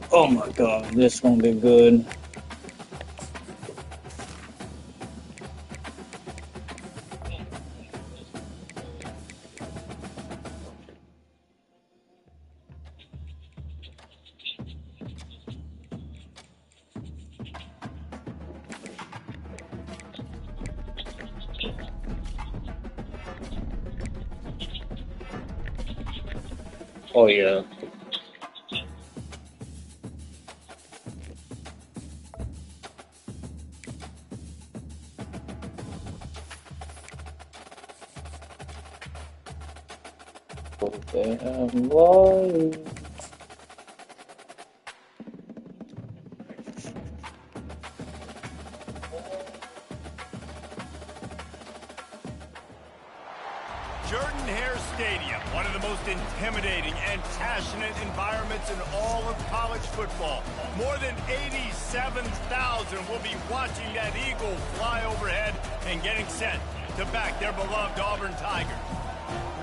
Oh my god, this gonna be good. Oh yeah. Why? Jordan-Hare Stadium, one of the most intimidating and passionate environments in all of college football. More than 87,000 will be watching that eagle fly overhead and getting set to back their beloved Auburn Tigers.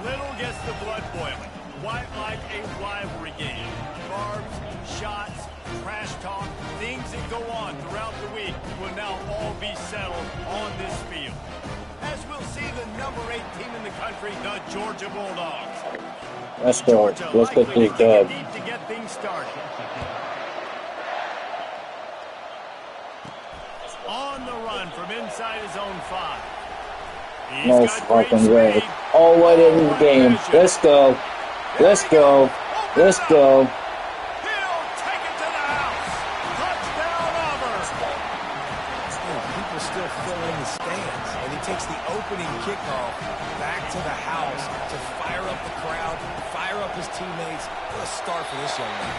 Little gets the blood boiling. Quite like a rivalry game. Barbs, shots, trash talk, things that go on throughout the week will now all be settled on this field. As we'll see the number 8 team in the country, the Georgia Bulldogs. Let's go. Let's get this dub. To get things started. On the run from inside his own 5. No fucking way. All the way in the game. Let's go. Let's go. Let's go. He'll take it to the house. Touchdown, Auburn. People still filling the stands, and he takes the opening kickoff back to the house to fire up the crowd, fire up his teammates. What a start for this young man.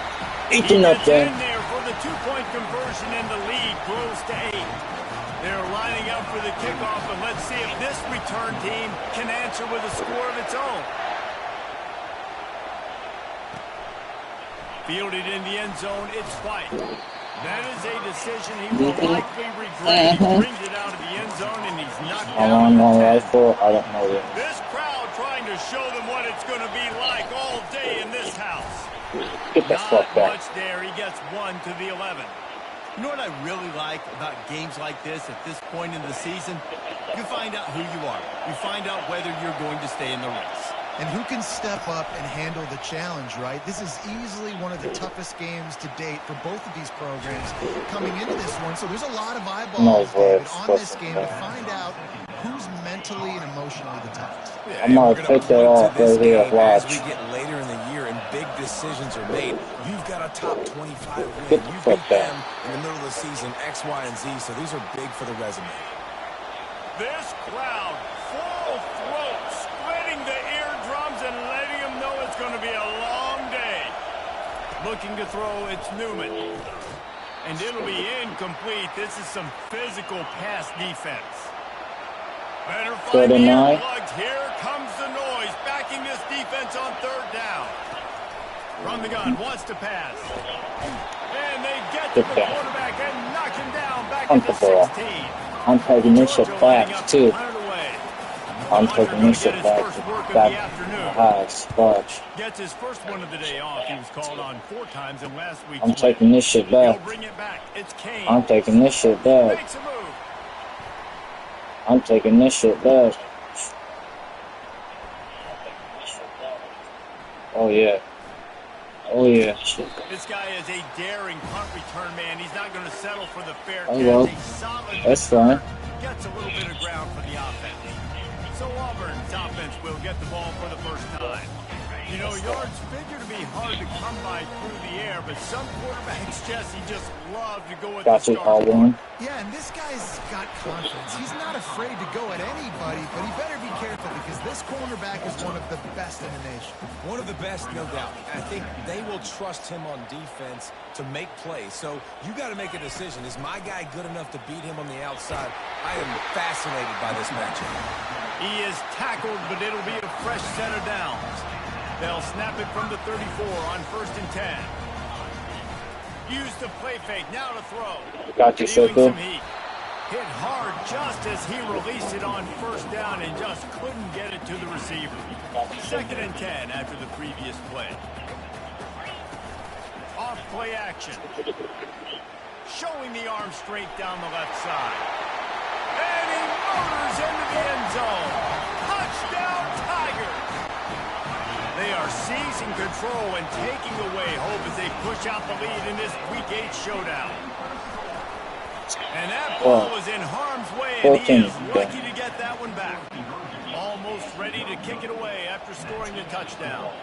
Eating up there. In there for the 2-point conversion, and the lead grows to 8. They're lining up for the kickoff, and let's see if this return team can answer with a score of its own. Fielded in the end zone, it's White. That is a decision he will likely regret. He brings it out of the end zone, and he's knocked I down. want no rifle. I don't know this. This crowd trying to show them what it's going to be like all day in this house. Get the fuck Not back. much there. He gets 1 to the 11. You know what I really like about games like this at this point in the season? You find out who you are. You find out whether you're going to stay in the race. And who can step up and handle the challenge, right? This is easily one of the toughest games to date for both of these programs coming into this one. So there's a lot of eyeballs, David, on this game to find out who's mentally and emotionally the toughest. Yeah, I'm gonna take that off right here. As Watch. we get later in the year and big decisions are made, you've got a top 25 Get win. the You fuck beat them down. in the middle of the season, X, Y, and Z, so these are big for the resume. This crowd, full throat, splitting the eardrums and letting them know it's going to be a long day. Looking to throw, it's Newman. And it'll be incomplete. This is some physical pass defense. Better find the earplugs. Here comes the noise, backing this defense on 3rd down. From the gun, wants to pass. And they get to the quarterback and knock him down back at the 16. I'm taking this shit back, too. I'm taking this shit back. Watch. Gets his first one of the day off. He was called on 4 times in last week's I'm taking this shit back. Bring it back. It's Kane. I'm taking this shit back. Makes a move. I'm taking this shit back. Oh yeah. Oh yeah. This guy is a daring punt return man. He's not going to settle for the fair Oh well. That's fine. Gets a little bit of ground for the offense. So Auburn's offense will get the ball for the first time. You know, yards figure to be hard to come by through the air, but some quarterbacks, Jesse, just love to go at the start. Auburn. Yeah, and this guy's got confidence. He's not afraid to go at anybody, but he better be careful because this cornerback is one of the best in the nation. One of the best, no doubt. I think they will trust him on defense to make plays. So you got to make a decision. Is my guy good enough to beat him on the outside? I am fascinated by this matchup. He is tackled, but it'll be a fresh set of downs. They'll snap it from the 34 on 1st and 10. used the play fake. Now to throw. Got you, Shoko. Hit hard just as he released it on first down and just couldn't get it to the receiver. 2nd and 10 after the previous play. Off play action. Showing the arm straight down the left side. And he motors into the end zone. Touchdown, Tigers. They are seizing control and taking away hope as they push out the lead in this Week 8 showdown. And that ball was in harm's way, and he is lucky to get that one back. Almost ready to kick it away after scoring the touchdown.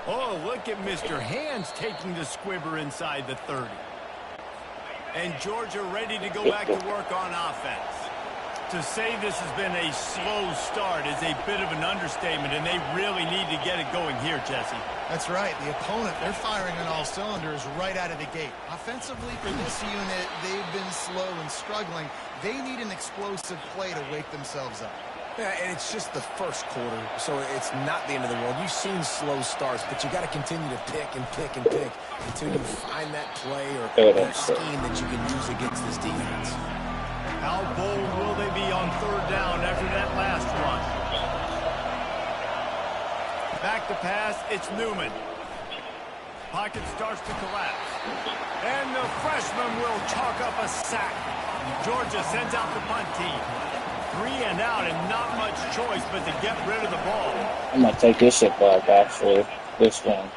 Oh, look at Mr. Hands taking the squibber inside the 30. And Georgia ready to go back to work on offense. To say this has been a slow start is a bit of an understatement, and they really need to get it going here, Jesse. That's right. The opponent, they're firing on all cylinders right out of the gate. Offensively, for this unit, they've been slow and struggling. They need an explosive play to wake themselves up. Yeah, and it's just the first quarter, so it's not the end of the world. You've seen slow starts, but you got to continue to pick and pick and pick until you find that play or that scheme that you can use against this defense. How bold will they be on 3rd down after that last run? Back to pass, it's Newman. Pocket starts to collapse. And the freshman will chalk up a sack. Georgia sends out the punt team. 3 and out and not much choice but to get rid of the ball. I'm going to take this shit back, actually. This one.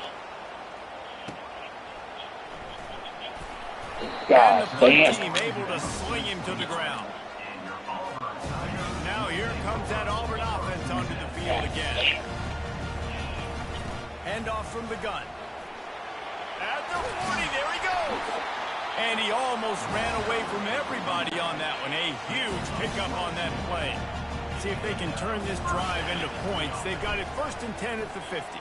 And the punt team able to sling him to the ground. Now here comes that Auburn offense onto the field again. Handoff from the gun. At the 40, there he goes. And he almost ran away from everybody on that one. A huge pickup on that play. See if they can turn this drive into points. They've got it 1st and 10 at the 50.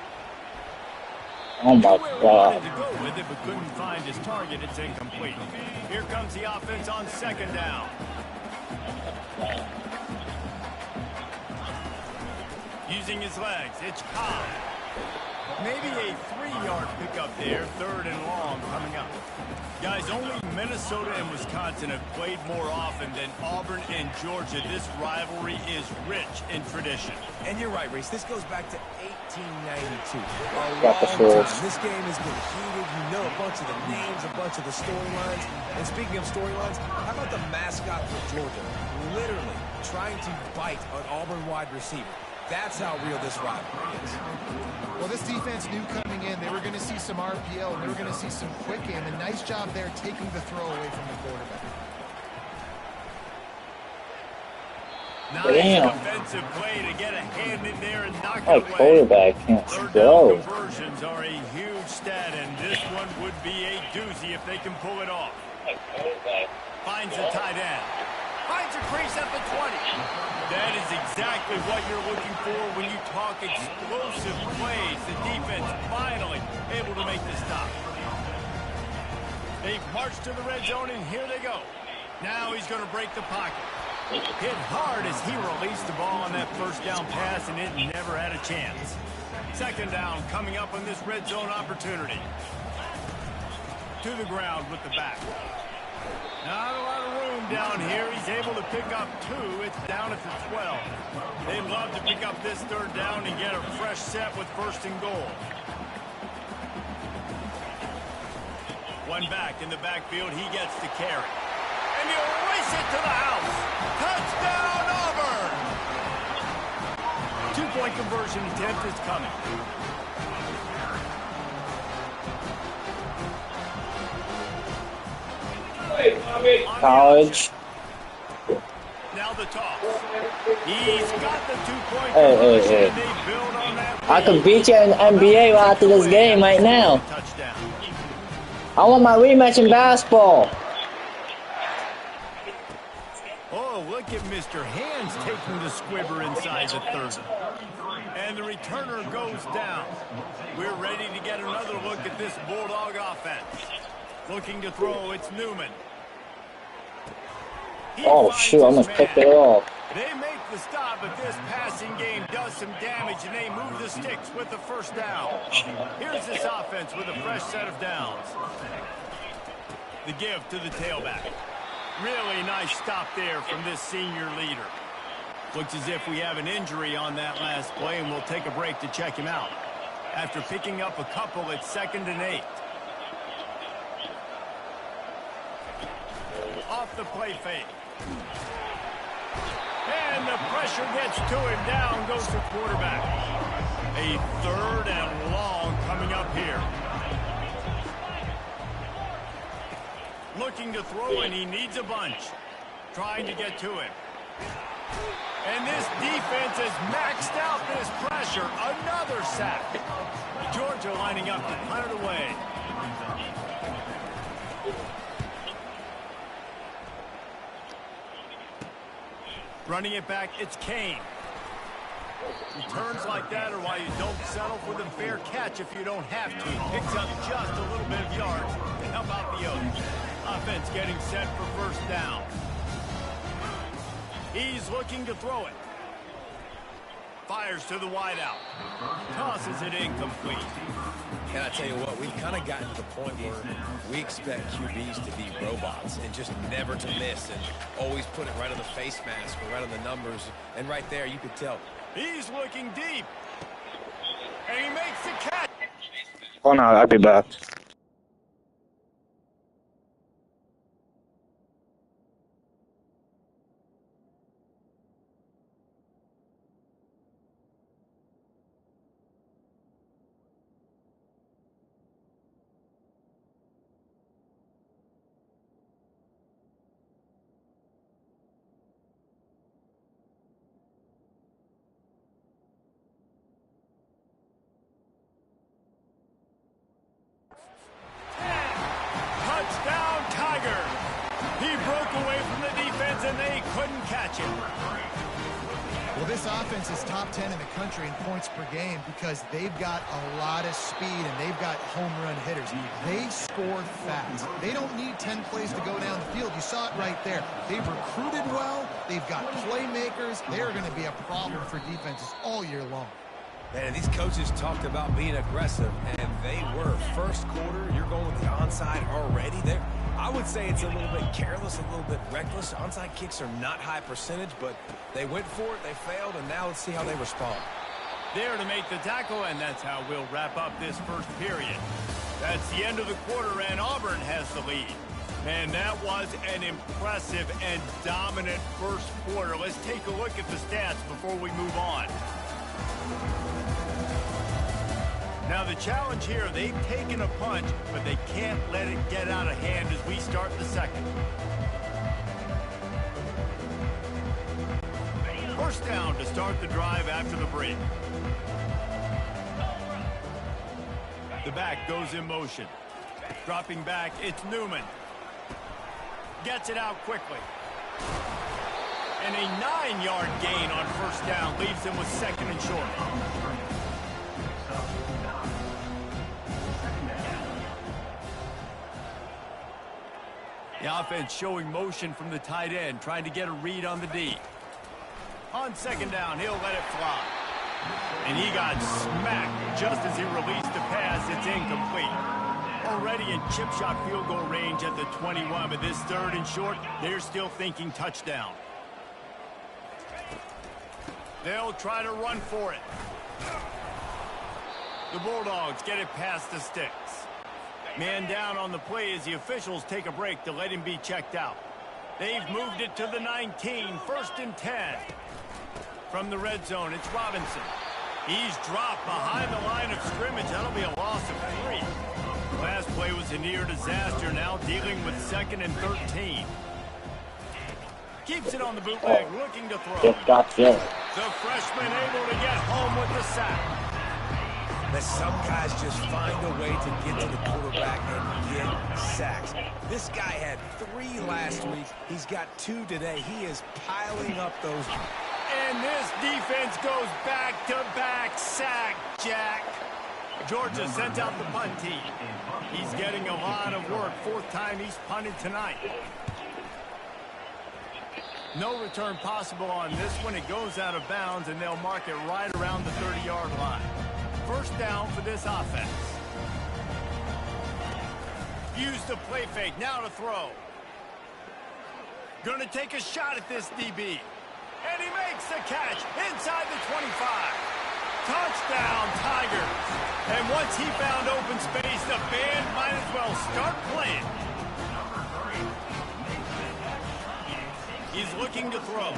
Oh my God. To go with it, but couldn't find his target. It's incomplete. Here comes the offense on 2nd down. Using his legs, it's Cobb. Maybe a 3-yard pickup there, 3rd and long coming up. Guys, only Minnesota and Wisconsin have played more often than Auburn and Georgia. This rivalry is rich in tradition. And you're right, Reese. This goes back to 1892. A long time. This game has been heated. You know a bunch of the names, a bunch of the storylines. And speaking of storylines, how about the mascot for Georgia? Literally trying to bite an Auburn wide receiver. That's how real this rivalry is. Well, this defense knew coming in they were going to see some RPO and they were going to see some quick game. And nice job there taking the throw away from the quarterback. Nice defensive play to get a hand in there and knock it away. Quarterback can't go. Conversions are a huge stat, and this one would be a doozy if they can pull it off. Finds the tight end. Finds a crease at the 20. That is exactly what you're looking for when you talk explosive plays. The defense finally able to make the stop. They've marched to the red zone, and here they go. Now he's going to break the pocket. Hit hard as he released the ball on that 1st down pass, and it never had a chance. 2nd down coming up on this red zone opportunity. To the ground with the back. Not a lot of room down here. He's able to pick up 2. It's down at the 12. They'd love to pick up this 3rd down and get a fresh set with 1st and goal. One back in the backfield. He gets the carry. And he'll race it to the house. Touchdown, Auburn! 2-point conversion attempt is coming. College. Now the toss. He's got the 2-point Hey. They build on that. I could beat you in NBA after this game right now. Touchdown. I want my rematch in basketball. Oh, look at Mr. Hands taking the squibber inside the 30. And the returner goes down. We're ready to get another look at this Bulldog offense. Looking to throw, it's Newman. Oh, shoot, I almost picked it off. They make the stop, but this passing game does some damage, and they move the sticks with the first down. Here's this offense with a fresh set of downs. The give to the tailback. Really nice stop there from this senior leader. Looks as if we have an injury on that last play, and we'll take a break to check him out. After picking up a couple, it's 2nd and 8. Off the play fake. And the pressure gets to him. Down goes the quarterback. A 3rd and long coming up here. Looking to throw, and he needs a bunch. Trying to get to him. And this defense has maxed out this pressure. Another sack. Georgia lining up to punt it away. Running it back, it's Kane. Returns like that are why you don't settle for the fair catch if you don't have to. Picks up just a little bit of yards to help out the Oaks. Offense getting set for first down. He's looking to throw it. Fires to the wideout. Tosses it incomplete. And I tell you what, we've kind of gotten to the point where we expect QBs to be robots and just never to miss and always put it right on the face mask or right on the numbers. And right there, you could tell. He's looking deep. And he makes the catch. Oh no, I'll be back. Touchdown, Tiger. He broke away from the defense, and they couldn't catch him. Well, this offense is top 10 in the country in points per game because they've got a lot of speed and they've got home run hitters. They score fast. They don't need 10 plays to go down the field. You saw it right there. They've recruited well. They've got playmakers. They're going to be a problem for defenses all year long. And these coaches talked about being aggressive, and they were. First quarter, you're going with the onside already there. I would say it's a little bit careless, a little bit reckless. Onside kicks are not high percentage, but they went for it, they failed, and now let's see how they respond. There to make the tackle, and that's how we'll wrap up this first period. That's the end of the quarter, and Auburn has the lead. And that was an impressive and dominant first quarter. Let's take a look at the stats before we move on. Now the challenge here, they've taken a punch, but they can't let it get out of hand as we start the second. First down to start the drive after the break. The back goes in motion. Dropping back, it's Newman. Gets it out quickly. And a 9-yard gain on first down leaves them with 2nd and short. The offense showing motion from the tight end, trying to get a read on the D. On 2nd down, he'll let it fly. And he got smacked just as he released the pass. It's incomplete. Already in chip shot field goal range at the 21, but this 3rd and short, they're still thinking touchdown. They'll try to run for it. The Bulldogs get it past the sticks. Man down on the play as the officials take a break to let him be checked out. They've moved it to the 19, 1st and 10. From the red zone, it's Robinson. He's dropped behind the line of scrimmage. That'll be a loss of 3. Last play was a near disaster, now dealing with 2nd and 13. Keeps it on the bootleg, looking to throw. The freshman able to get home with the sack. That some guys just find a way to get to the quarterback and get sacks. This guy had 3 last week. He's got 2 today. He is piling up those. And this defense goes back-to-back sack, Jack. Georgia sent out the punt team. He's getting a lot of work. 4th time he's punted tonight. No return possible on this one. It goes out of bounds, and they'll mark it right around the 30-yard line. First down for this offense. Use the play fake. Now to throw. Going to take a shot at this DB. And he makes the catch inside the 25. Touchdown, Tigers. And once he found open space, the band might as well start playing. He's looking to throw.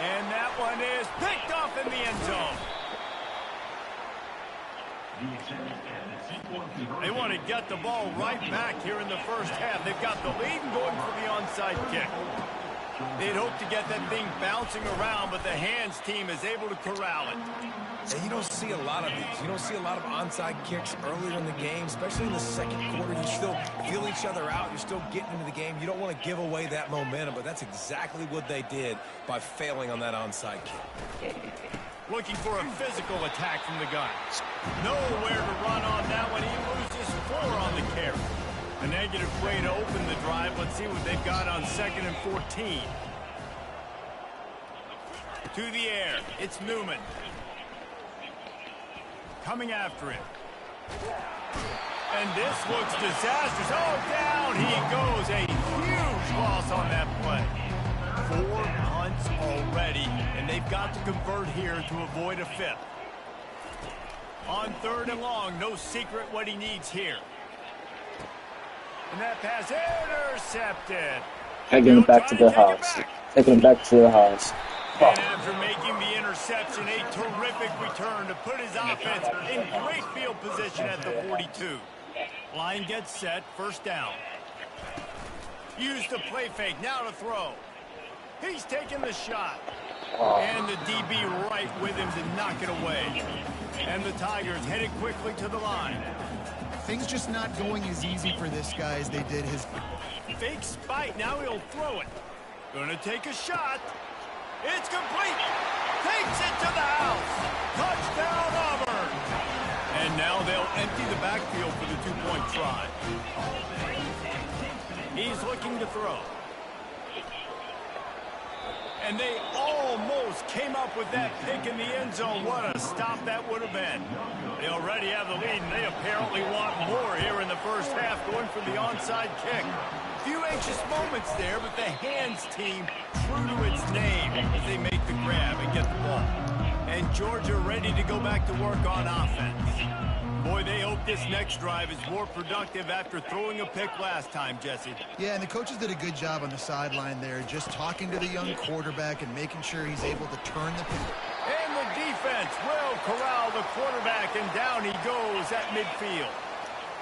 And that one is picked off in the end zone. They want to get the ball right back here in the first half. They've got the lead and going for the onside kick. They'd hope to get that thing bouncing around, but the hands team is able to corral it. And you don't see a lot of these. You don't see a lot of onside kicks earlier in the game, especially in the second quarter. You still feel each other out. You're still getting into the game. You don't want to give away that momentum, but that's exactly what they did by failing on that onside kick. Looking for a physical attack from the gun. Nowhere to run on that one. He loses 4 on the carry. A negative way to open the drive. Let's see what they've got on 2nd and 14. To the air. It's Newman. Coming after him. And this looks disastrous. Oh, down he goes. A huge loss on that play. 4 punts already, and they've got to convert here to avoid a 5th. On 3rd and long, no secret what he needs here. And that pass intercepted. Taking it back to the house. Taking it back to the house. And after making the interception, a terrific return to put his offense in great field position at the 42. Line gets set, first down. Use the play fake, now to throw. He's taking the shot. And the DB right with him to knock it away. And the Tigers headed quickly to the line. Things just not going as easy for this guy as they did his... Fake spike, now he'll throw it. Gonna take a shot. It's complete. Takes it to the house. Touchdown, Auburn. And now they'll empty the backfield for the 2-point try. He's looking to throw. And they almost came up with that pick in the end zone. What a stop that would have been. They already have the lead, and they apparently want more here in the first half, going for the onside kick. A few anxious moments there, but the hands team true to its name as they make the grab and get the ball. And Georgia ready to go back to work on offense. Boy, they hope this next drive is more productive after throwing a pick last time, Jesse. Yeah, and the coaches did a good job on the sideline there, just talking to the young quarterback and making sure he's able to turn the... And the defense will corral the quarterback, and down he goes at midfield.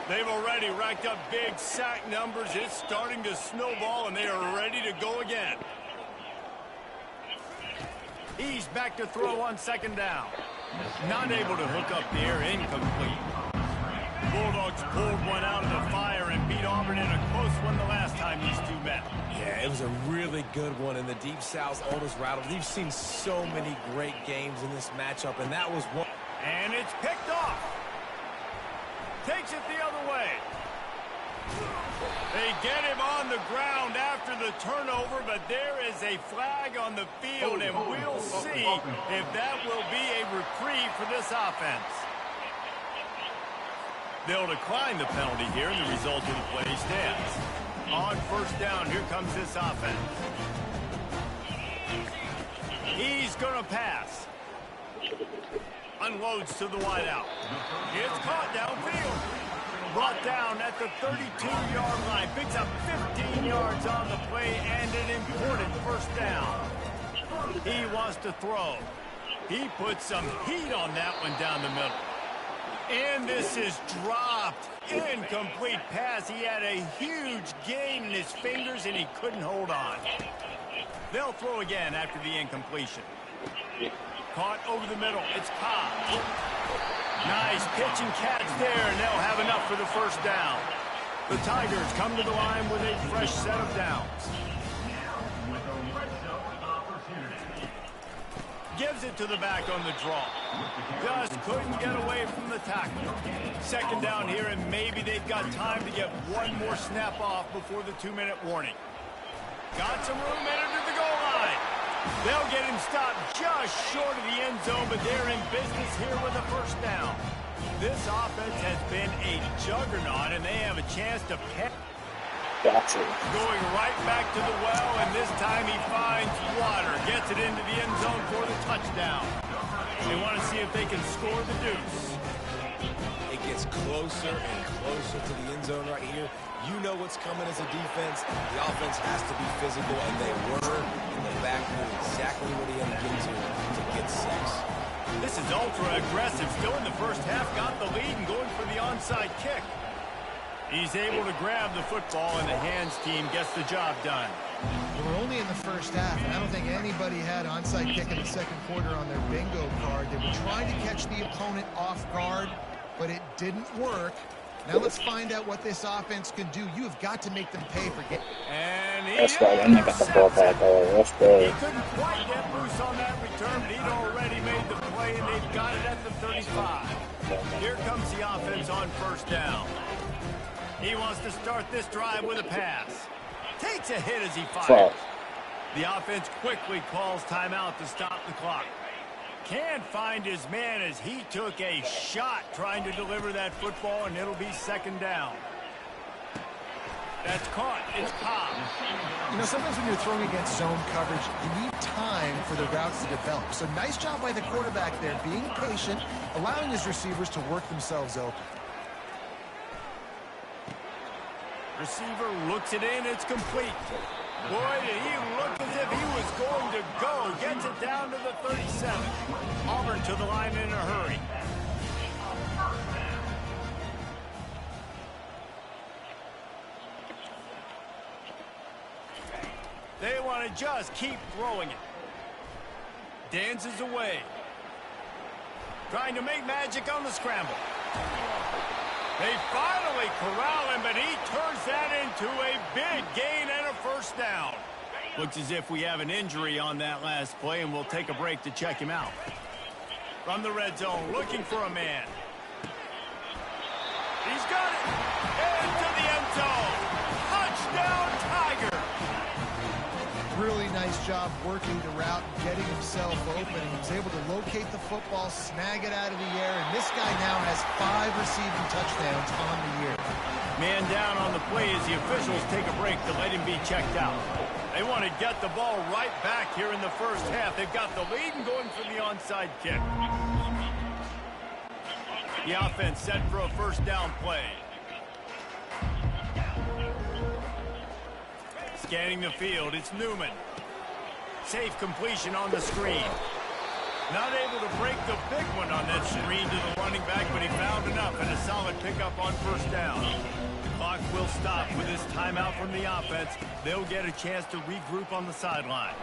They've already racked up big sack numbers. It's starting to snowball, and they are ready to go again. He's back to throw on 2nd down. Not able to hook up there, incomplete. Bulldogs pulled one out of the fire and beat Auburn in a close one the last time these two met. Yeah, it was a really good one in the Deep South's oldest rattle. We've seen so many great games in this matchup, and that was one. And it's picked off. Takes it the other way. They get him on the ground after the turnover, but there is a flag on the field, and we'll see if that will be a reprieve for this offense. They'll decline the penalty here, and the result of the play stands. On 1st down, here comes this offense. He's going to pass. Unloads to the wideout. It's caught downfield. Brought down at the 32-yard line. Picks up 15 yards on the play and an important first down. He wants to throw. He puts some heat on that one down the middle. And this is dropped. Incomplete pass. He had a huge gain in his fingers, and he couldn't hold on. They'll throw again after the incompletion. Caught over the middle. It's Cobb. Nice pitch and catch there, and they'll have enough for the first down. The Tigers come to the line with a fresh set of downs. Gives it to the back on the draw. Just couldn't get away from the tackle. 2nd down here, and maybe they've got time to get one more snap off before the 2-minute warning. Got some room, entered the goal line. They'll get him stopped just short of the end zone, but they're in business here with a first down. This offense has been a juggernaut, and they have a chance to pass. Gotcha. Going right back to the well, and this time he finds water. Gets it into the end zone for the touchdown. They want to see if they can score the deuce. It gets closer and closer to the end zone right here. You know what's coming as a defense. The offense has to be physical, and they were. And the back knew exactly what he had to get to get 6. This is ultra-aggressive. Still in the first half, got the lead and going for the onside kick. He's able to grab the football, and the hands team gets the job done. We're only in the first half, and I don't think anybody had onside kick in the second quarter on their bingo card. They were trying to catch the opponent off guard, but it didn't work. Now let's find out what this offense can do. You have got to make them pay for getting. And he That's right, and they got the ball back. Oh, that's good. He couldn't quite get loose on that return, but he'd already made the play, and they've got it at the 35. Here comes the offense on first down. He wants to start this drive with a pass. Takes a hit as he fires. The offense quickly calls timeout to stop the clock. Can't find his man as he took a shot trying to deliver that football, and it'll be second down. That's caught. It's Cobb. You know, sometimes when you're throwing against zone coverage, you need time for the routes to develop. So nice job by the quarterback there, being patient, allowing his receivers to work themselves open. Receiver looks it in. It's complete. Boy, did he look as if he was going to go. Gets it down to the 37. Auburn to the line in a hurry. They want to just keep throwing it. Dances away. Trying to make magic on the scramble. They finally corral him, but he turns that into a big gain and a first down. Looks as if we have an injury on that last play, and we'll take a break to check him out. From the red zone, looking for a man. He's got it. Into the end zone. Touchdown, Tiger. Really nice job working the route and getting himself open. He was able to locate the football, snag it out of the air, and this guy now has 5 receiving touchdowns on the year. Man down on the play as the officials take a break to let him be checked out. They want to get the ball right back here in the first half. They've got the lead and going for the onside kick. The offense set for a first down play. Scanning the field, it's Newman. Safe completion on the screen. Not able to break the big one on that screen to the running back, but he found enough and a solid pickup on first down. The clock will stop with this timeout from the offense. They'll get a chance to regroup on the sideline.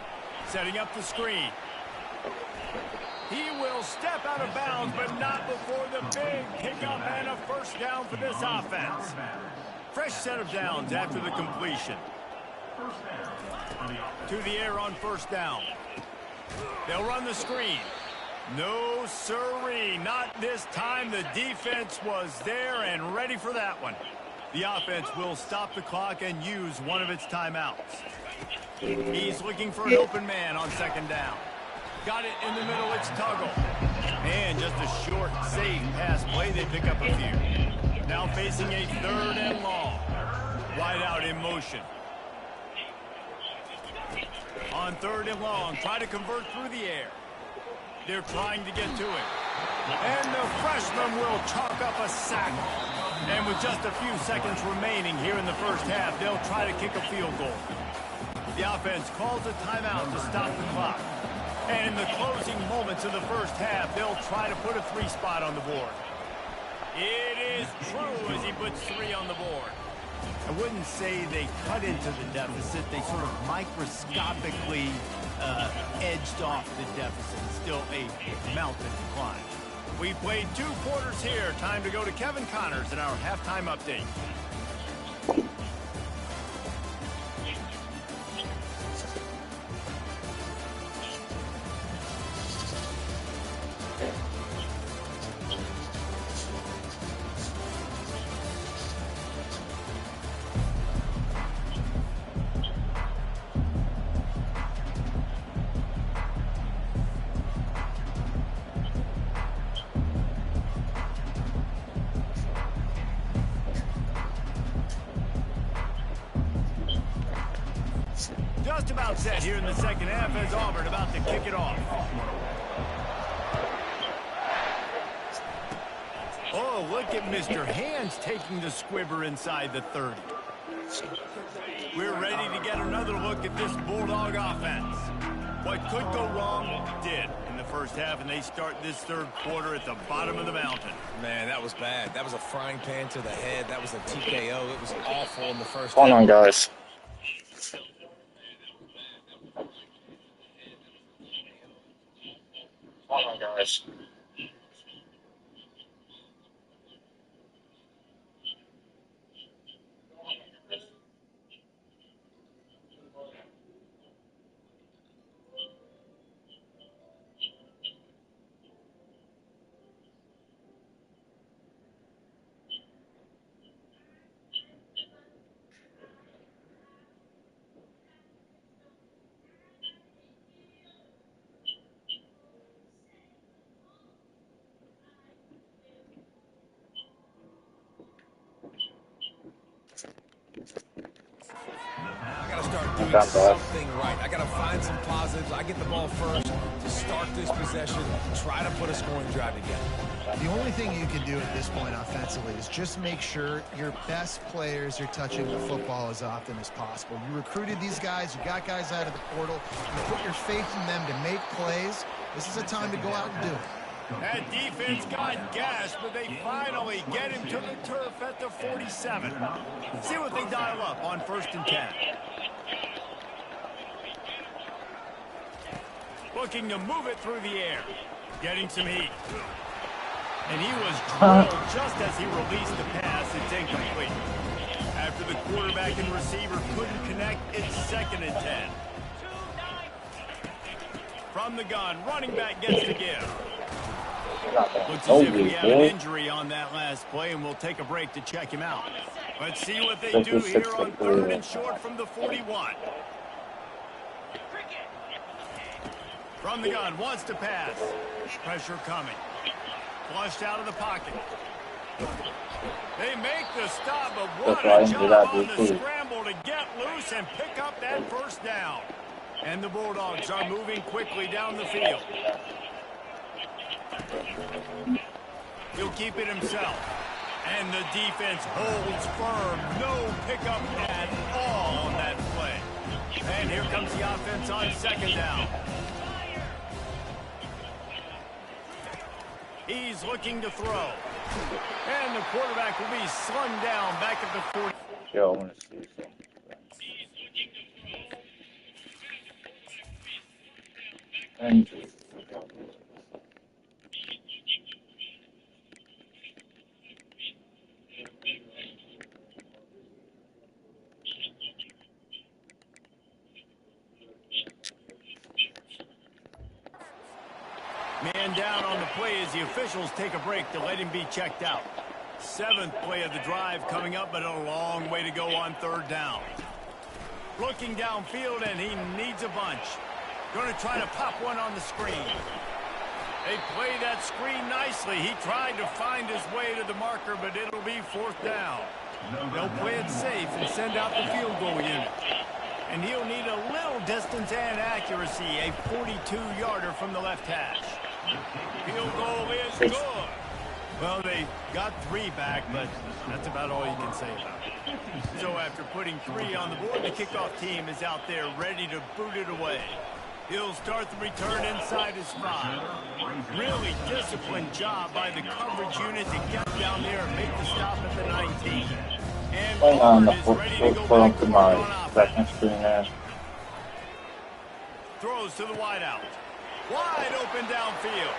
Setting up the screen. He will step out of bounds, but not before the big pickup and a first down for this offense. Fresh set of downs after the completion. To the air on first down. They'll run the screen. No siree, not this time. The defense was there and ready for that one. The offense will stop the clock and use one of its timeouts. He's looking for an open man on second down. Got it in the middle, it's Tuggle. And just a short, safe pass play, they pick up a few. Now facing a third and long. Wide out in motion. On third and long, try to convert through the air. They're trying to get to it. And the freshman will chalk up a sack. And with just a few seconds remaining here in the first half, they'll try to kick a field goal. The offense calls a timeout to stop the clock. And in the closing moments of the first half, they'll try to put a 3 spot on the board. It is true as he puts 3 on the board. I wouldn't say they cut into the deficit. They sort of microscopically edged off the deficit. Still a mountain to climb. We played 2 quarters here. Time to go to Kevin Connors in our halftime update. Just about set here in the second half as Auburn about to kick it off. Oh, look at Mr. Hands taking the squibber inside the 30. We're ready to get another look at this Bulldog offense. What could go wrong did in the first half, and they start this third quarter at the bottom of the mountain. Man, that was bad. That was a frying pan to the head. That was a TKO. It was awful in the first Hold half. on, guys. Hold on, guys. I got to start doing something right. I got to find some positives. I get the ball first to start this possession, try to put a scoring drive together. The only thing you can do at this point offensively is just make sure your best players are touching the football as often as possible. You recruited these guys. You got guys out of the portal. You put your faith in them to make plays. This is a time to go out and do it. That defense got gas, but they finally get him to the turf at the 47. See what they dial up on 1st and 10. Looking to move it through the air. Getting some heat. And he was drilled just as he released the pass. It's incomplete. After the quarterback and receiver couldn't connect, it's 2nd and 10. From the gun, running back gets the give. Looks as if we have an injury on that last play, and we'll take a break to check him out. Let's see what they do here on 3rd and short from the 41. From the gun, wants to pass. Pressure coming. Flushed out of the pocket. They make the stop, but what a job on the scramble to get loose and pick up that 1st down. And the Bulldogs are moving quickly down the field. He'll keep it himself. And the defense holds firm. No pickup at all on that play. And here comes the offense on 2nd down. He's looking to throw. And the quarterback will be slung down back at the 40. Yo, I want to see something. Thank you. Man down on the play as the officials take a break to let him be checked out. 7th play of the drive coming up, but a long way to go on 3rd down. Looking downfield, and he needs a bunch. Going to try to pop one on the screen. They play that screen nicely. He tried to find his way to the marker, but it'll be 4th down. They'll play it safe and send out the field goal unit. And he'll need a little distance and accuracy, a 42-yarder from the left hash. Field goal is good. Well, they got 3 back, but that's about all you can say about it. So after putting 3 on the board, the kickoff team is out there ready to boot it away. He'll start the return inside his 5. Really disciplined job by the coverage unit to get down there and make the stop at the 19. And Auburn is ready to go back to work on offense. Throws to the wideout. Wide open downfield.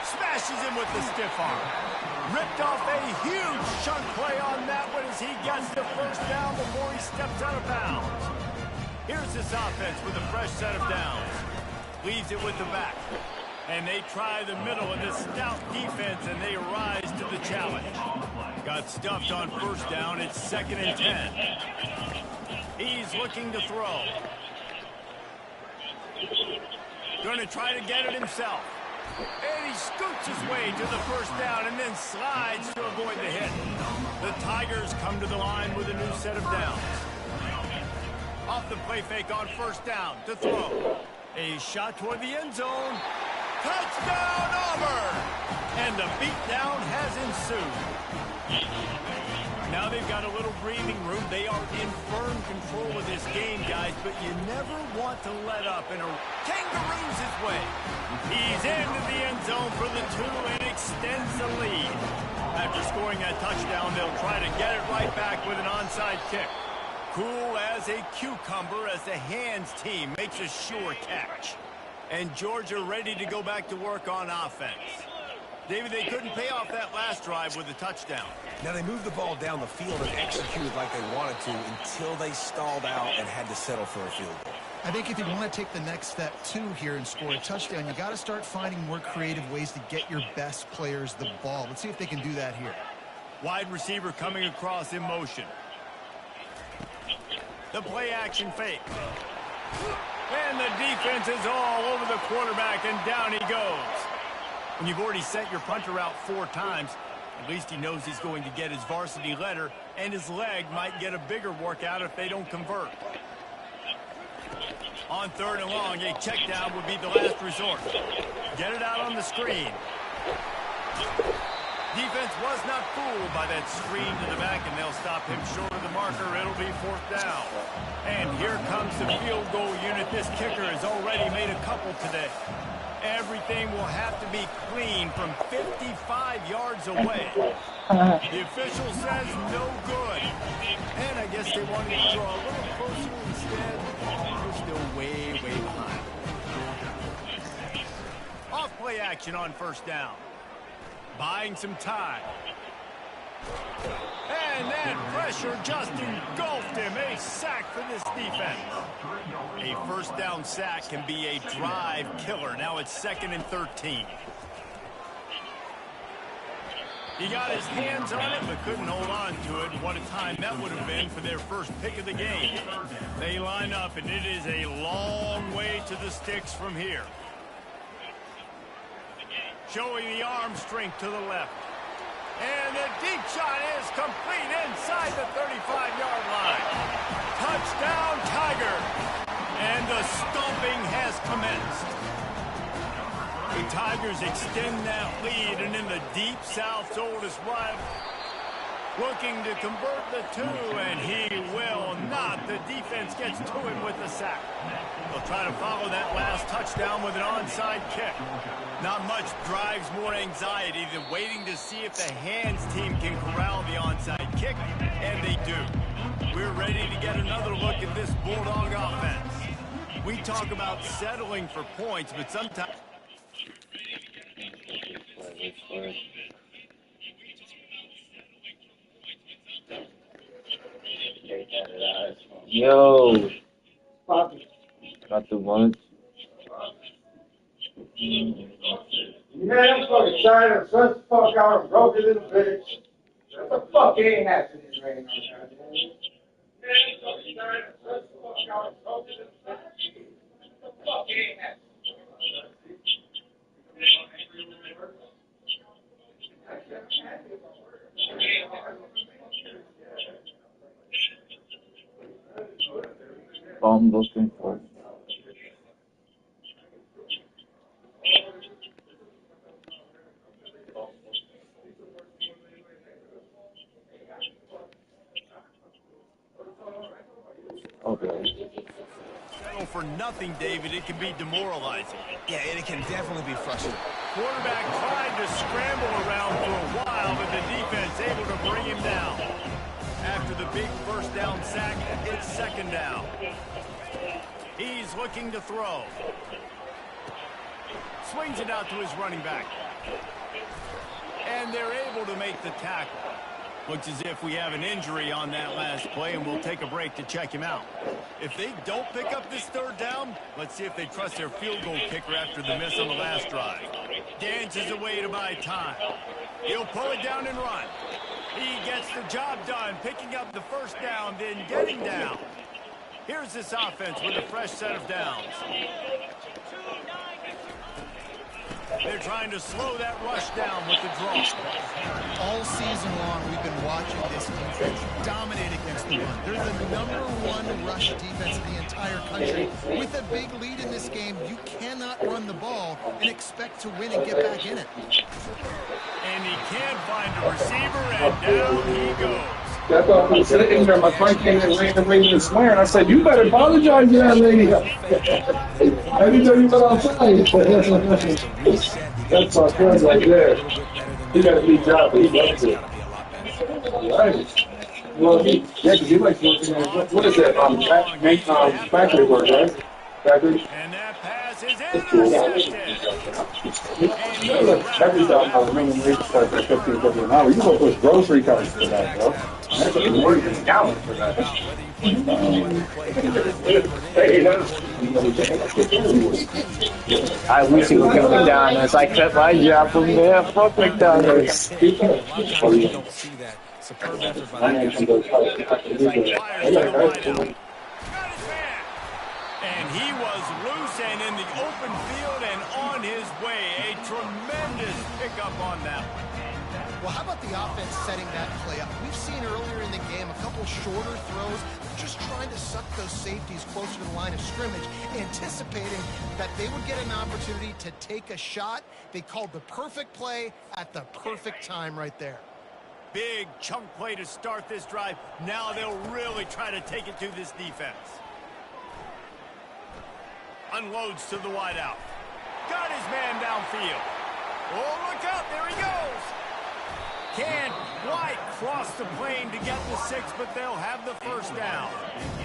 Smashes him with the stiff arm. Ripped off a huge chunk play on that one as he gets the 1st down before he steps out of bounds. Here's this offense with a fresh set of downs. Leaves it with the back. And they try the middle of this stout defense, and they rise to the challenge. Got stuffed on 1st down. It's 2nd and 10. He's looking to throw. Going to try to get it himself. And he scoots his way to the 1st down and then slides to avoid the hit. The Tigers come to the line with a new set of downs. Off the play fake on first down to throw. A shot toward the end zone. Touchdown, Auburn! And the beatdown has ensued. Now they've got a little breathing room. They are in firm control of this game, guys, but you never want to let up. And kangaroos his way. He's into the end zone for the 2 and extends the lead. After scoring that touchdown, they'll try to get it right back with an onside kick. Cool as a cucumber as the hands team makes a sure catch. And Georgia ready to go back to work on offense. David, they couldn't pay off that last drive with a touchdown. Now they moved the ball down the field and executed like they wanted to until they stalled out and had to settle for a field goal. I think if you want to take the next step, too, here and score a touchdown, you got to start finding more creative ways to get your best players the ball. Let's see if they can do that here. Wide receiver coming across in motion. The play action fake. And the defense is all over the quarterback, and down he goes. When you've already sent your punter out 4 times, at least he knows he's going to get his varsity letter, and his leg might get a bigger workout if they don't convert. On 3rd and long, a check down would be the last resort. Get it out on the screen. Defense was not fooled by that screen to the back, and they'll stop him short of the marker. It'll be 4th down. And here comes the field goal unit. This kicker has already made a couple today. Everything will have to be clean from 55 yards away. The official says no good. And I guess they wanted to draw a little closer instead. They're still way, way behind. Off play action on 1st down. Buying some time. And that pressure just engulfed him. A sack for this defense. A 1st down sack can be a drive killer. Now it's 2nd and 13. He got his hands on it, but couldn't hold on to it. What a time that would have been for their first pick of the game. They line up, and it is a long way to the sticks from here. Showing the arm strength to the left. And the deep shot is complete inside the 35-yard line. Touchdown, Tiger. And the stomping has commenced. The Tigers extend that lead, and in the Deep South's oldest rival, looking to convert the 2, and he will not. The defense gets to him with the sack. They'll try to follow that last touchdown with an onside kick. Not much drives more anxiety than waiting to see if the hands team can corral the onside kick, and they do. We're ready to get another look at this Bulldog offense. We talk about settling for points, but sometimes... Yo! Got the ones. Man, I'm fucking tired of such fuck out, broken little bitch. What the fuck ain't happening right now, goddamn? Man, I'm fucking tired of such fuck out, broken little bitch. What the fuck ain't happening? I'm looking for it. Okay. Settle for nothing, David. It can be demoralizing. Yeah, and it can definitely be frustrating. Quarterback tried to scramble around for a while, but the defense able to bring him down. After the big 1st down sack, it's 2nd down. He's looking to throw. Swings it out to his running back. And they're able to make the tackle. Looks as if we have an injury on that last play, and we'll take a break to check him out. If they don't pick up this 3rd down, let's see if they trust their field goal kicker after the miss on the last drive. Dances away to buy time. He'll pull it down and run. He gets the job done, picking up the 1st down, then getting down. Here's this offense with a fresh set of downs. They're trying to slow that rush down with the draw. All season long, we've been watching this defense dominate against the run. They're the #1 rush defense in the entire country. With a big lead in this game, you cannot run the ball and expect to win and get back in it. And he can't find a receiver, and down he goes. That's why I was sitting there. My friend came in randomly and swearing. I said, "You better apologize to that lady." I didn't tell you what I'm saying. That's my friend right there. He got a big job, but he loves it. Right. Well, because he likes working on what is that? Factory work, right? Factory. And that pass is intercepted. Every time I remember when we started at $15 an hour, you go push grocery carts for that, bro. That's a million gallons for that. I wish he would come McDonald's. I cut my job from there. Fuck McDonald's. Superb effort by and he was loose and in the open field and on his way. A tremendous pickup on that one. Well, how about the offense setting that play up? We've seen earlier in the game a couple shorter throws, just trying to suck those safeties closer to the line of scrimmage, anticipating that they would get an opportunity to take a shot. They called the perfect play at the perfect time right there. Big chunk play to start this drive. Now they'll really try to take it to this defense. Unloads to the wideout. Got his man downfield. Oh, look out. There he goes. Can't quite cross the plane to get the 6, but they'll have the first down.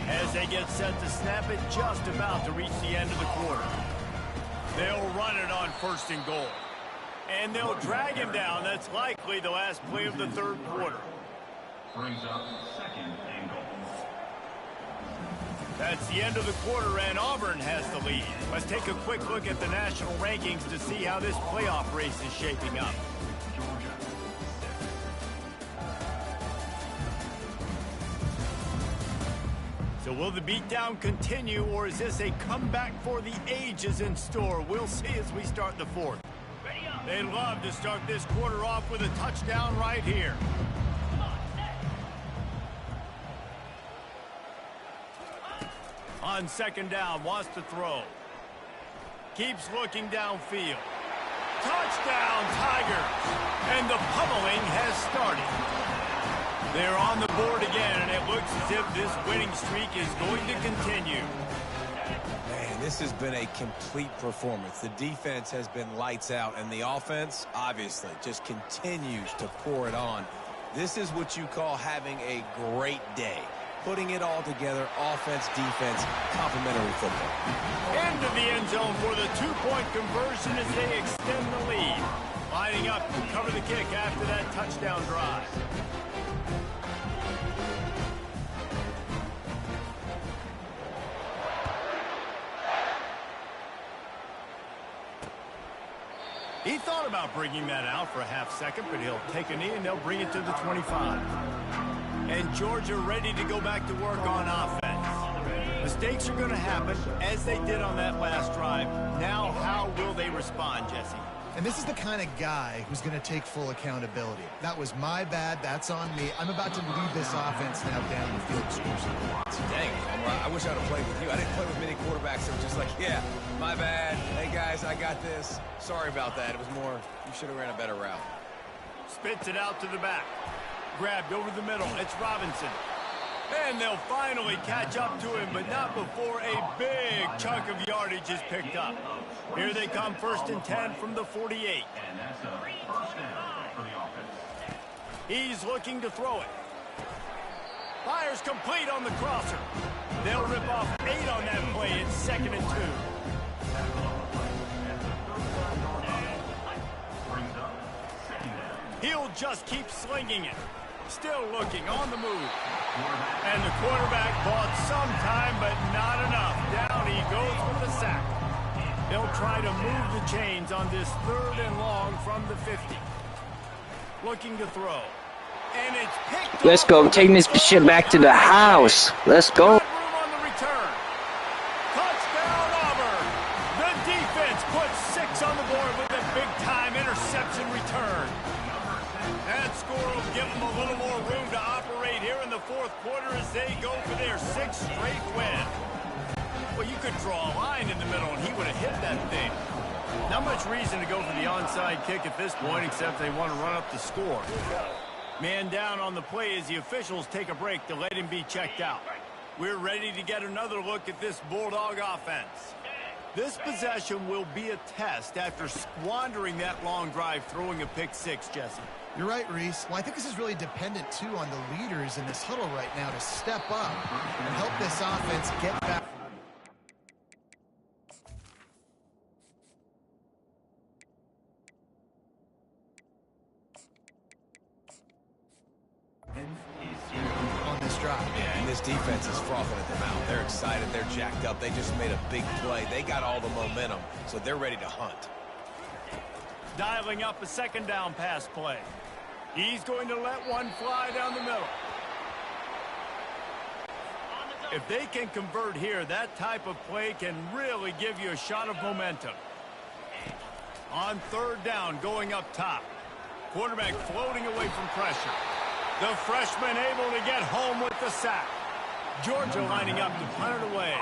As they get set to snap it, just about to reach the end of the quarter. They'll run it on 1st and goal. And they'll drag him down. That's likely the last play of the 3rd quarter. Brings up 2nd and goal. That's the end of the quarter, and Auburn has the lead. Let's take a quick look at the national rankings to see how this playoff race is shaping up. Georgia. So will the beatdown continue, or is this a comeback for the ages in store? We'll see as we start the 4th. They'd love to start this quarter off with a touchdown right here. On 2nd down, wants to throw. Keeps looking downfield. Touchdown, Tigers! And the pummeling has started. They're on the board again, and it looks as if this winning streak is going to continue. Man, this has been a complete performance. The defense has been lights out, and the offense, obviously, just continues to pour it on. This is what you call having a great day. Putting it all together, offense, defense, complementary football. Into the end zone for the 2-point conversion as they extend the lead. Lining up to cover the kick after that touchdown drive. He thought about bringing that out for a half-second, but he'll take a knee and they'll bring it to the 25. And Georgia ready to go back to work on offense. Mistakes are going to happen, as they did on that last drive. Now, how will they respond, Jesse? And this is the kind of guy who's going to take full accountability. That was my bad. That's on me. I'm about to lead this offense now down the field exclusively. Dang, I wish I would have played with you. I didn't play with many quarterbacks that were just like, yeah, my bad. Hey, guys, I got this. Sorry about that. It was more, you should have ran a better route. Spits it out to the back. Grabbed over the middle. It's Robinson. And they'll finally catch up to him, but not before a big chunk of yardage is picked up. Here they come, 1st and 10 from the 48. And that's a first down for the offense. He's looking to throw it. Fires complete on the crosser. They'll rip off 8 on that play. It's 2nd and 2. He'll just keep slinging it. Still looking on the move. And the quarterback bought some time, but not enough. Down he goes with the sack. They'll try to move the chains on this 3rd and long from the 50. Looking to throw. And it's picked Let's up. go. Taking this shit back to the house. Let's go. Room on the return. Touchdown, Auburn. The defense puts 6 on the board with a big for their 6th straight win. Well, you could draw a line in the middle, and he would have hit that thing. Not much reason to go for the onside kick at this point, except they want to run up the score. Man down on the play as the officials take a break to let him be checked out. We're ready to get another look at this Bulldog offense. This possession will be a test after squandering that long drive, throwing a pick six, Jesse. You're right, Reese. Well, I think this is really dependent, too, on the leaders in this huddle right now to step up and help this offense get back. On this drive. Yeah, and this defense is frothing at the mouth. They're excited. They're jacked up. They just made a big play. They got all the momentum, so they're ready to hunt. Dialing up a 2nd down pass play. He's going to let one fly down the middle. If they can convert here, that type of play can really give you a shot of momentum. On 3rd down, going up top. Quarterback floating away from pressure. The freshman able to get home with the sack. Georgia lining up to punt it away.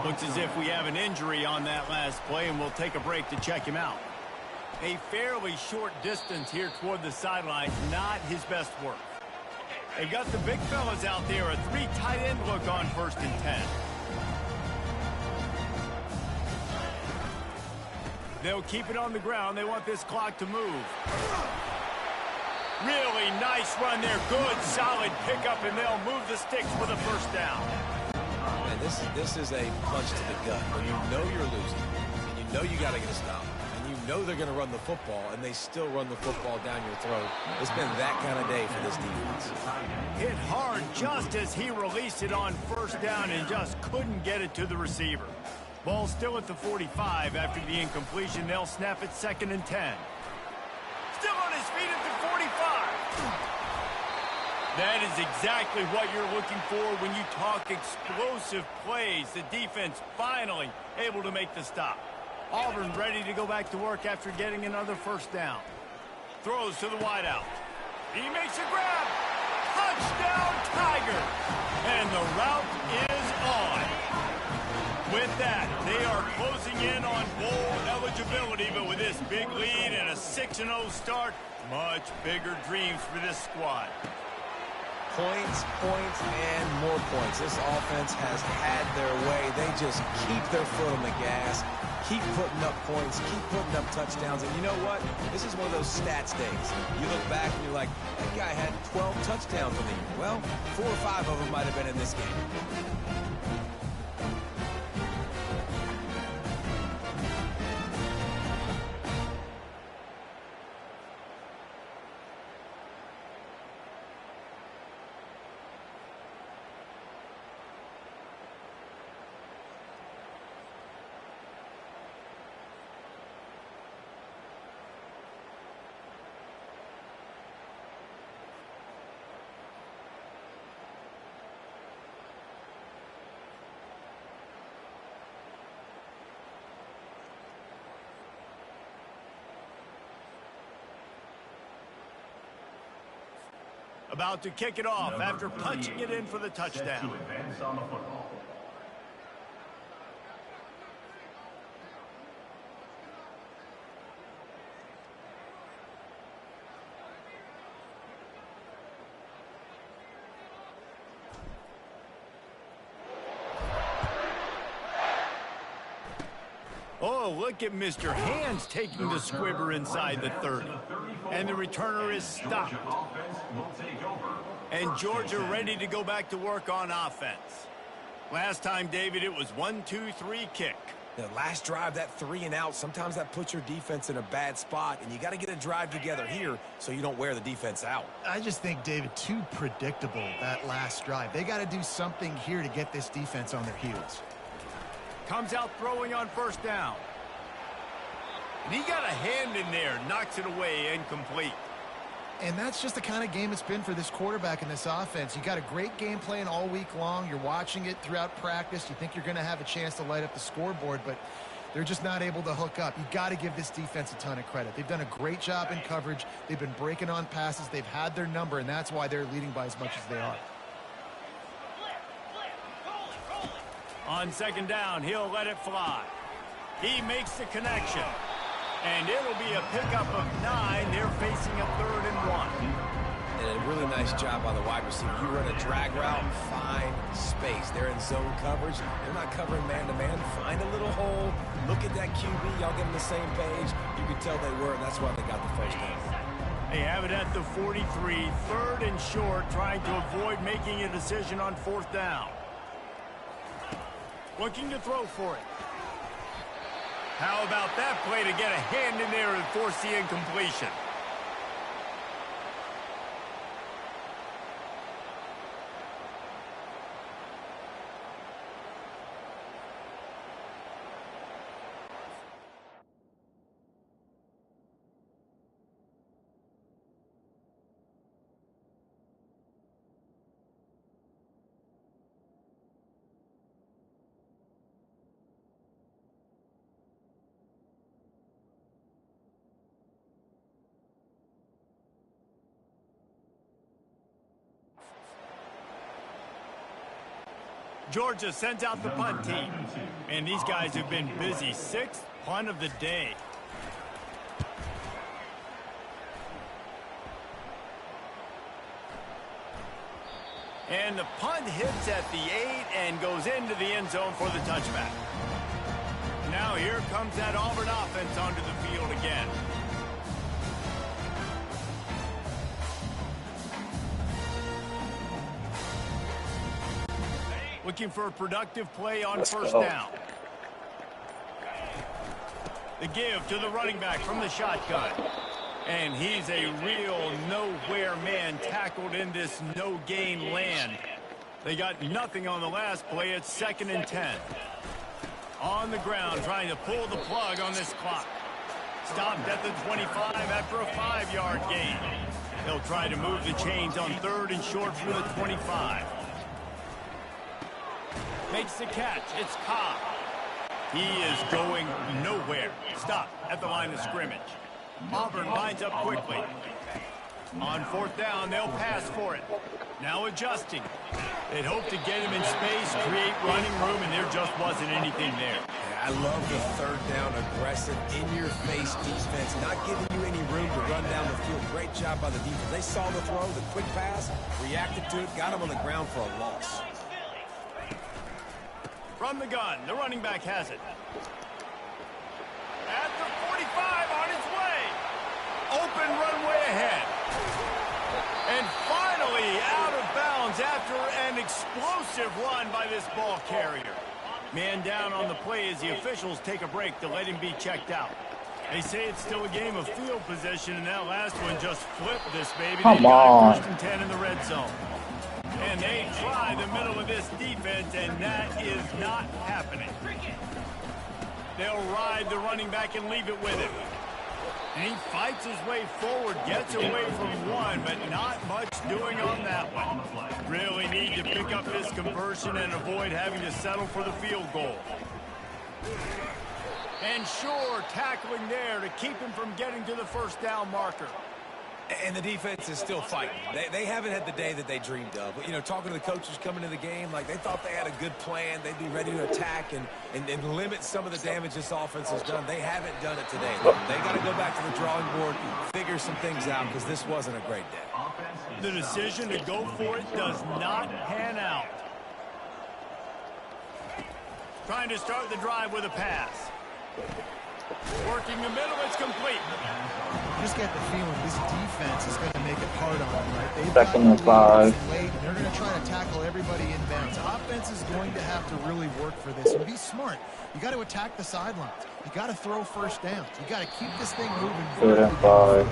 Looks as if we have an injury on that last play, and we'll take a break to check him out. A fairly short distance here toward the sideline, not his best work. They've got the big fellas out there, a 3 tight end look on 1st and 10. They'll keep it on the ground. They want this clock to move. Really nice run there. Good, solid pickup, and they'll move the sticks for the 1st down. And this is a punch to the gut. When you know you're losing, and you know you got to get a stop, and you know they're going to run the football, and they still run the football down your throat. It's been that kind of day for this defense. Hit hard just as he released it on 1st down and just couldn't get it to the receiver. Ball still at the 45 after the incompletion. They'll snap it 2nd and 10. Still on his feet at the 45. That is exactly what you're looking for when you talk explosive plays. The defense finally able to make the stop. Auburn ready to go back to work after getting another 1st down. Throws to the wideout. He makes a grab. Touchdown, Tigers. And the route is on. With that, they are closing in on bowl eligibility, but with this big lead and a 6-0 start, much bigger dreams for this squad. Points, points, and more points. This offense has had their way. They just keep their foot on the gas, keep putting up points, keep putting up touchdowns. And you know what? This is one of those stats days. You look back and you're like, that guy had 12 touchdowns on the year. Well, 4 or 5 of them might have been in this game. About to kick it off after punching it in for the touchdown. To advance on the football. Oh, look at Mr. Hands taking the squibber inside the 30. And the returner is stopped. And Georgia ready to go back to work on offense. Last time, David, it was 1-2-3 kick. The last drive, that 3 and out, sometimes that puts your defense in a bad spot, and you got to get a drive together here so you don't wear the defense out. I just think, David, too predictable, that last drive. They got to do something here to get this defense on their heels. Comes out throwing on 1st down. And he got a hand in there, knocks it away, incomplete. And that's just the kind of game it's been for this quarterback in this offense. You got a great game plan all week long. You're watching it throughout practice. You think you're going to have a chance to light up the scoreboard, but they're just not able to hook up. You got to give this defense a ton of credit. They've done a great job in coverage. They've been breaking on passes. They've had their number, and that's why they're leading by as much as they are. On second down, he'll let it fly. He makes the connection. And it'll be a pickup of 9. They're facing a 3rd and 1. And a really nice job by the wide receiver. You run a drag route, find space. They're in zone coverage. They're not covering man-to-man. Find a little hole. Look at that QB. Y'all get on the same page. You can tell they were, and that's why they got the first down. They have it at the 43, 3rd and short, trying to avoid making a decision on 4th down. Looking to throw for it. How about that play to get a hand in there and force the incompletion? Georgia sends out the punt team. And these guys have been busy. 6th punt of the day. And the punt hits at the 8 and goes into the end zone for the touchback. Now here comes that Auburn offense onto the field again. Looking for a productive play on first down. The give to the running back from the shotgun. And he's a real nowhere man tackled in this no-gain land. They got nothing on the last play. It's 2nd and 10. On the ground trying to pull the plug on this clock. Stopped at the 25 after a 5-yard gain. They'll try to move the chains on 3rd and short from the 25. Makes the catch. It's Cobb. He is going nowhere. Stop at the line of scrimmage. Auburn lines up quickly. On 4th down, they'll pass for it. Now adjusting. They'd hope to get him in space, create running room, and there just wasn't anything there. I love the 3rd down, aggressive, in-your-face defense, not giving you any room to run down the field. Great job by the defense. They saw the throw, the quick pass, reacted to it, got him on the ground for a loss. From the gun, the running back has it. At the 45, on his way. Open runway ahead. And finally out of bounds after an explosive run by this ball carrier. Man down on the play as the officials take a break to let him be checked out. They say it's still a game of field position, and that last one just flipped this baby. Come on. 1st and 10 in the red zone. And they try the middle of this defense, and that is not happening. They'll ride the running back and leave it with him. And he fights his way forward, gets away from one, but not much doing on that one. Really need to pick up this conversion and avoid having to settle for the field goal. And sure, tackling there to keep him from getting to the 1st down marker. And the defense is still fighting. They haven't had the day that they dreamed of. You know, talking to the coaches coming to the game, like they thought they had a good plan. They'd be ready to attack and limit some of the damage this offense has done. They haven't done it today. They got to go back to the drawing board, figure some things out, because this wasn't a great day. The decision to go for it does not pan out. Trying to start the drive with a pass. Working the middle, it's complete. Just get the feeling this defense is going to make it hard on them, right? They've 2nd and 5. late, and they're going to try to tackle everybody inbounds. Offense is going to have to really work for this and be smart. You got to attack the sidelines. You got to throw 1st downs. You got to keep this thing moving. 3rd and 5.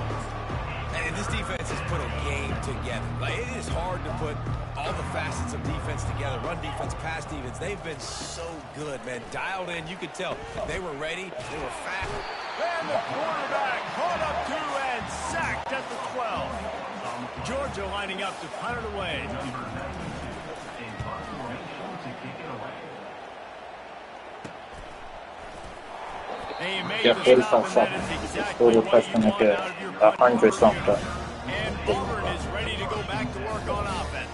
And this defense has put a game together. Like, it is hard to put all the facets of defense together. Run defense, pass defense. They've been so good, man. Dialed in. You could tell they were ready. They were fast. And the quarterback caught up to and sacked at the 12. Georgia lining up to punt it away. Jag hälsar så skulle fästa mycket 100 something. And Auburn is ready to go back to work on offense.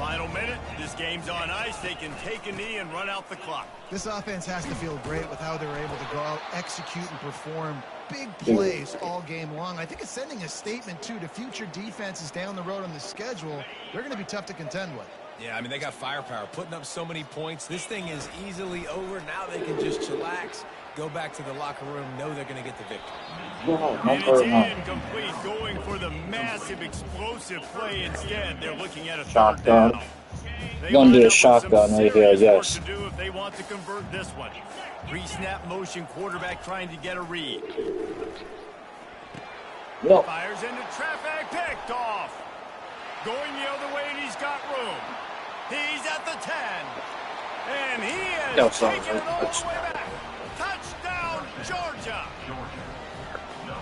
Final minute, this game's on ice, they can take a knee and run out the clock. This offense has to feel great with how they were able to go out, execute, and perform big plays all game long. I think it's sending a statement, too, to future defenses down the road on the schedule. They're going to be tough to contend with. Yeah, I mean, they got firepower, putting up so many points. This thing is easily over. Now they can just chillax, go back to the locker room, know they're going to get the victory. And it's incomplete, going for the massive, explosive play instead. They're looking at a third down. They're going to do a shotgun right here, yes. To do if they want to convert this one. Pre-snap motion, quarterback trying to get a read. No. Fires into traffic, picked off. Going the other way, and he's got room. He's at the 10. And he is taking it all the way back. Touchdown, Georgia.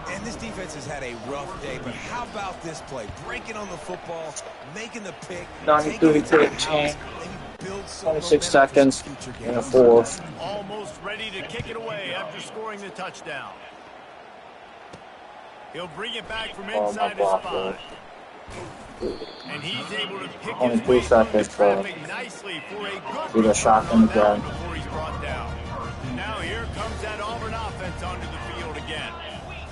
And this defense has had a rough day, but how about this play? Breaking on the football, making the pick, 93-13, 26 seconds, and a fourth. Almost ready to kick it away after scoring the touchdown. He'll bring it back from inside his 5. And he's able to pick his way through the traffic nicely for a good shotgun again before he's brought down. Now here comes that Auburn offense onto the field again.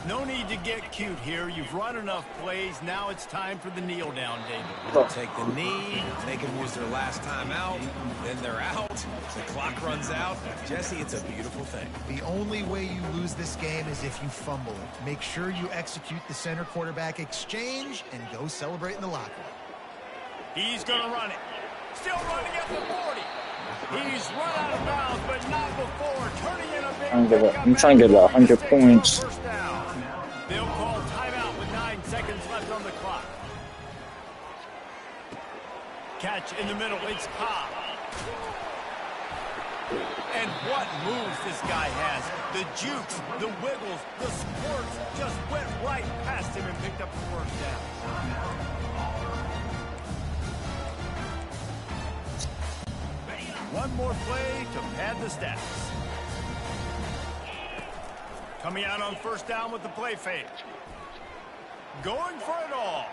No need to get cute here. You've run enough plays. Now it's time for the kneel down, David. Take the knee, make them use their last time out, then they're out. The clock runs out. Jesse, it's a beautiful thing. The only way you lose this game is if you fumble it. Make sure you execute the center quarterback exchange and go celebrate in the locker room. He's going to run it. Still running at the 40. He's run out of bounds, but not before turning in a big I'm trying to get 100 points. They'll call timeout with 9 seconds left on the clock. Catch in the middle. It's Cobb. And what moves this guy has. The jukes, the wiggles, the squirts just went right past him and picked up the first down. One more play to pad the stats. Coming out on first down with the play fake. Going for it all.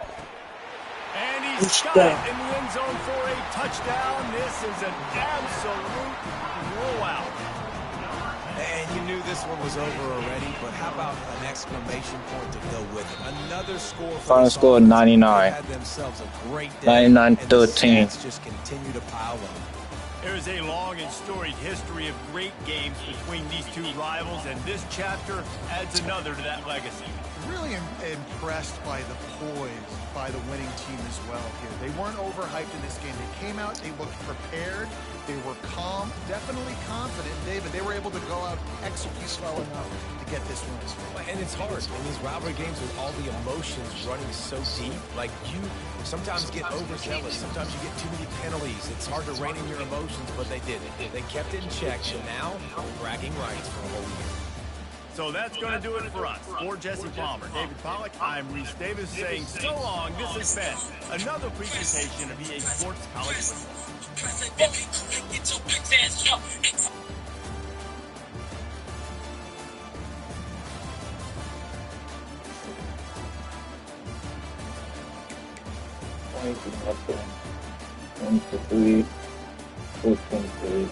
And he's got it in the end zone for a touchdown. This is an absolute blowout. And you knew this one was over already, but how about an exclamation point to go with it? Another score. Final score 99. Had themselves a great day. 99-13. Just continue to pile up. There is a long and storied history of great games between these two rivals, and this chapter adds another to that legacy. Really impressed by the poise by the winning team as well here. They weren't overhyped in this game. They came out, they looked prepared, they were calm, definitely confident. David, they were able to go out, execute well enough to get this win. And it's hard in these rivalry games with all the emotions running so deep. Like, you sometimes get overzealous. Sometimes you get too many penalties. It's hard to rein in your emotions, but they did it. They kept it in check, and now bragging rights for a whole year. So that's going to do it for us. For Jesse Palmer, David Pollack, I'm Reese Davis saying so long. This has been another presentation of EA Sports College Football. Three, 423.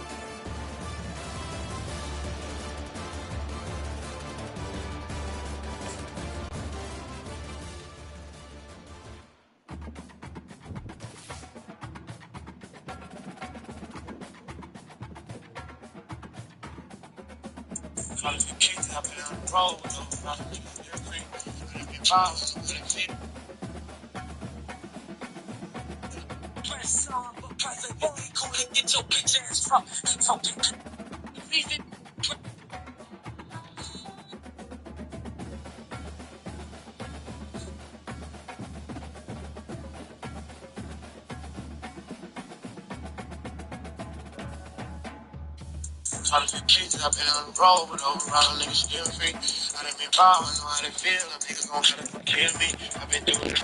Get your bitch ass from Try to get kids, I've been on the road, but overall, niggas still free. I done been ballin', know how they feel, them niggas gon' try to kill me. I've been doing